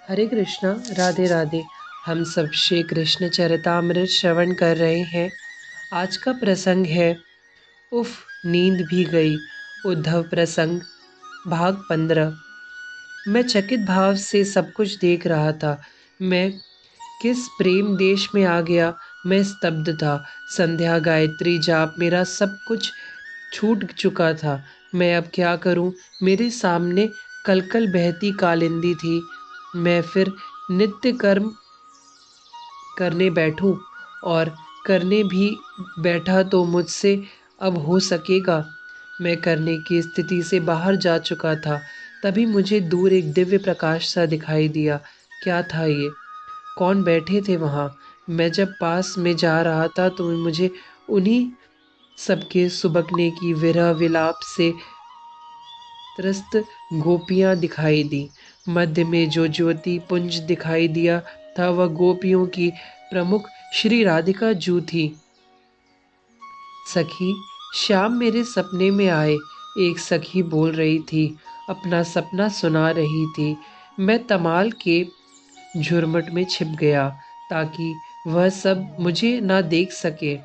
हरे कृष्णा। राधे राधे। हम सब श्री कृष्ण चरितामृत श्रवण कर रहे हैं। आज का प्रसंग है उफ, नींद भी गई। उद्धव प्रसंग भाग 15। मैं चकित भाव से सब कुछ देख रहा था। मैं किस प्रेम देश में आ गया। मैं स्तब्ध था। संध्या, गायत्री, जाप, मेरा सब कुछ छूट चुका था। मैं अब क्या करूं? मेरे सामने कलकल बहती कालिंदी थी। मैं फिर नित्य कर्म करने बैठूं, और करने भी बैठा तो मुझसे अब हो सकेगा? मैं करने की स्थिति से बाहर जा चुका था। तभी मुझे दूर एक दिव्य प्रकाश सा दिखाई दिया। क्या था ये? कौन बैठे थे वहाँ? मैं जब पास में जा रहा था तो मुझे उन्हीं सबके सुबकने की विरह विलाप से त्रस्त गोपियां दिखाई दी। मध्य में जो ज्योति पुंज दिखाई दिया था वह गोपियों की प्रमुख श्री राधिका जू थी। सखी, श्याम मेरे सपने में आए, एक सखी बोल रही थी, अपना सपना सुना रही थी। मैं तमाल के झुरमुट में छिप गया ताकि वह सब मुझे ना देख सके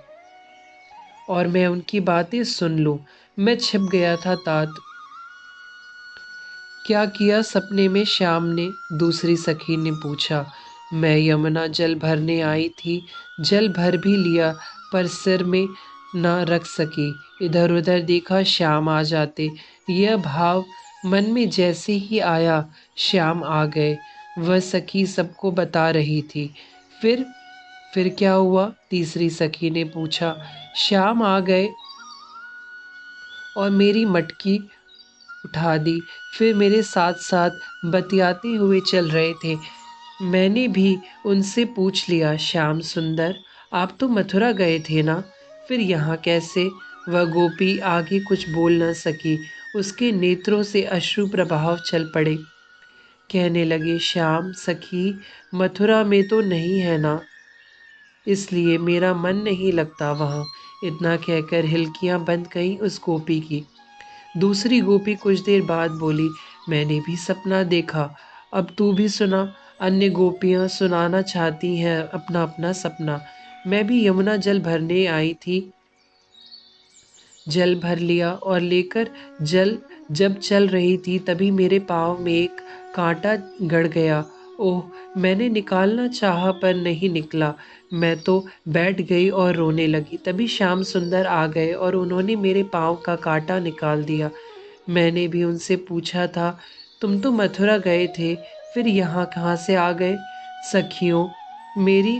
और मैं उनकी बातें सुन लूं। मैं छिप गया था तात। क्या किया सपने में श्याम ने? दूसरी सखी ने पूछा। मैं यमुना जल भरने आई थी। जल भर भी लिया पर सिर में ना रख सकी। इधर उधर देखा, श्याम आ जाते। यह भाव मन में जैसे ही आया, श्याम आ गए। वह सखी सबको बता रही थी। फिर क्या हुआ? तीसरी सखी ने पूछा। श्याम आ गए और मेरी मटकी उठा दी। फिर मेरे साथ साथ बतियाते हुए चल रहे थे। मैंने भी उनसे पूछ लिया, श्याम सुंदर, आप तो मथुरा गए थे ना, फिर यहाँ कैसे? वह गोपी आगे कुछ बोल न सकी। उसके नेत्रों से अश्रु प्रभाव चल पड़े। कहने लगे, श्याम सखी, मथुरा में तो नहीं है ना, इसलिए मेरा मन नहीं लगता वहाँ। इतना कहकर हिलकियाँ बंद गईं उस गोपी की। दूसरी गोपी कुछ देर बाद बोली, मैंने भी सपना देखा, अब तू भी सुना। अन्य गोपियां सुनाना चाहती हैं अपना अपना सपना। मैं भी यमुना जल भरने आई थी। जल भर लिया और लेकर जल जब चल रही थी तभी मेरे पाँव में एक कांटा गड़ गया। ओह! मैंने निकालना चाहा पर नहीं निकला। मैं तो बैठ गई और रोने लगी। तभी श्याम सुंदर आ गए और उन्होंने मेरे पाँव का कांटा निकाल दिया। मैंने भी उनसे पूछा था, तुम तो मथुरा गए थे, फिर यहाँ कहाँ से आ गए? सखियों, मेरी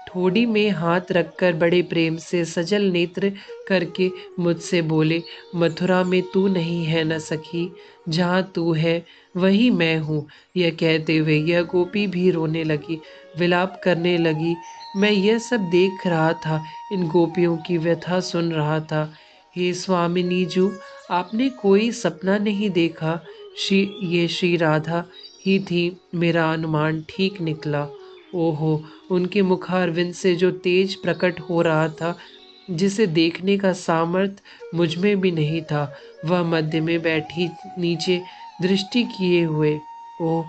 ठोड़ी में हाथ रखकर बड़े प्रेम से सजल नेत्र करके मुझसे बोले, मथुरा में तू नहीं है न सखी, जहाँ तू है वही मैं हूँ। यह कहते हुए यह गोपी भी रोने लगी, विलाप करने लगी। मैं यह सब देख रहा था, इन गोपियों की व्यथा सुन रहा था। हे स्वामिनी जू, आपने कोई सपना नहीं देखा? ये श्री राधा ही थी। मेरा अनुमान ठीक निकला। ओहो! उनके मुखारविंद से जो तेज प्रकट हो रहा था, जिसे देखने का सामर्थ्य मुझ में भी नहीं था, वह मध्य में बैठी नीचे दृष्टि किए हुए। ओह!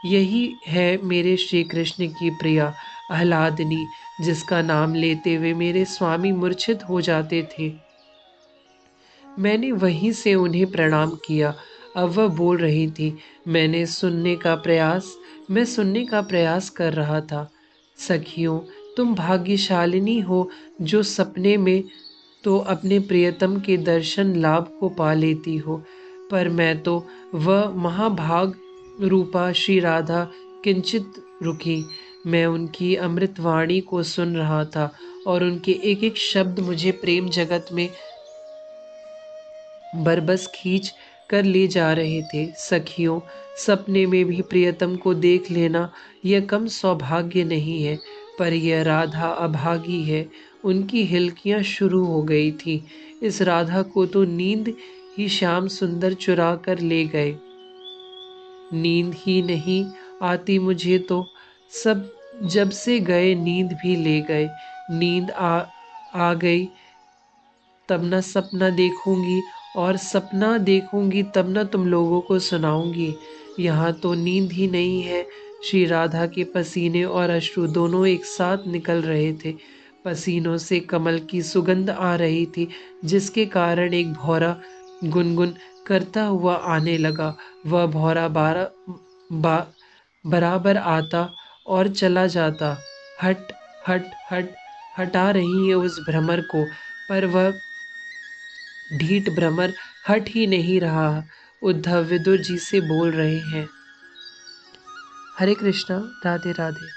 यही है मेरे श्री कृष्ण की प्रिया आह्लादिनी, जिसका नाम लेते हुए मेरे स्वामी मूर्छित हो जाते थे। मैंने वहीं से उन्हें प्रणाम किया। अब वह बोल रही थी। मैं सुनने का प्रयास कर रहा था। सखियों, तुम भाग्यशालिनी हो जो सपने में तो अपने प्रियतम के दर्शन लाभ को पा लेती हो, पर मैं तो वह महाभाग रूपा श्री राधा किंचित रुकी। मैं उनकी अमृतवाणी को सुन रहा था और उनके एक एक शब्द मुझे प्रेम जगत में बरबस खींच कर ले जा रहे थे। सखियों, सपने में भी प्रियतम को देख लेना यह कम सौभाग्य नहीं है, पर यह राधा अभागी है। उनकी हिलकियां शुरू हो गई थी। इस राधा को तो नींद ही श्याम सुंदर चुरा कर ले गए। नींद ही नहीं आती मुझे तो, सब जब से गए नींद भी ले गए। नींद आ गई तब न सपना देखूंगी, और सपना देखूंगी तब न तुम लोगों को सुनाऊंगी। यहाँ तो नींद ही नहीं है। श्री राधा के पसीने और अश्रु दोनों एक साथ निकल रहे थे। पसीनों से कमल की सुगंध आ रही थी, जिसके कारण एक भौरा गुनगुन करता हुआ आने लगा। वह भौरा बराबर आता और चला जाता। हट हट हट हटा रही है उस भ्रमर को, पर वह ढीठ भ्रमर हट ही नहीं रहा। उद्धव विदुर जी से बोल रहे हैं। हरे कृष्णा, राधे राधे।